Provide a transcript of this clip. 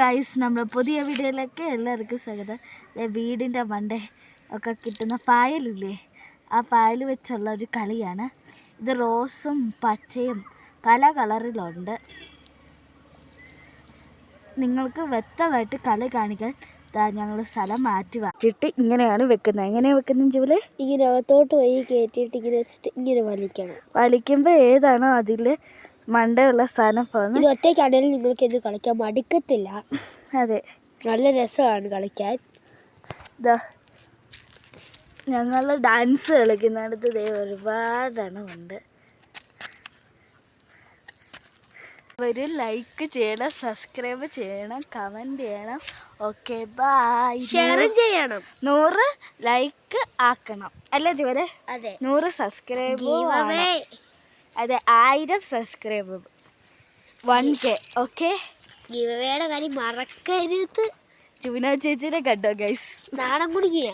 Guys, നമ്മുടെ പുതിയ വീഡിയോയിലേക്ക് എല്ലാവർക്കും സ്വാഗതം. വീടിൻ്റെ മണ്ടേ ഒക്കെ കിട്ടുന്ന പായലില്ലേ, ആ പായൽ വെച്ചുള്ള ഒരു കളിയാണ് ഇത്. റോസും പച്ചയും പല കളറിലുണ്ട്. നിങ്ങൾക്ക് വ്യക്തമായിട്ട് കളി കാണിക്കാൻ ഞങ്ങൾ സ്ഥലം മാറ്റി വച്ചിട്ട് ഇങ്ങനെയാണ് വെക്കുന്നത്. എങ്ങനെയാണ് വെക്കുന്നത് ജൂലെ? ഇങ്ങനെ അകത്തോട്ട് വഴി കയറ്റിയിട്ട് ഇങ്ങനെ വെച്ചിട്ട് ഇങ്ങനെ വലിക്കണം. വലിക്കുമ്പോൾ ഏതാണോ അതിൽ മണ്ടയുള്ള സാധനം പോകുന്നത്. ഇത് ഒറ്റയ്ക്കാണെങ്കിലും നിങ്ങൾക്ക് ഇത് കളിക്കാൻ മടുക്കത്തില്ല. അതെ, നല്ല രസമാണ് കളിക്കാൻ. ഇതാ ഞങ്ങൾ ഡാൻസ് കളിക്കുന്നിടത്ത് ഒരുപാടെണ്ണമുണ്ട്. ഒരു ലൈക്ക് ചെയ്യണം, സബ്സ്ക്രൈബ് ചെയ്യണം, കമൻറ്റ് ചെയ്യണം. Okay, by. ഷെയർ ചെയ്യണം. 100 ലൈക്ക് ആക്കണം അല്ലേ ജോലെ? അതെ. 100 സബ്സ്ക്രൈബ്. അതെ, 1000 സബ്സ്ക്രൈബ് 1K. ഓക്കെ, ഗിവ് അവേയുടെ കാര്യം മറക്കരുത്. ചുവിന ചേച്ചിനെ കണ്ടോ ഗൈസ്? നാടൻ കുടിക്കുക.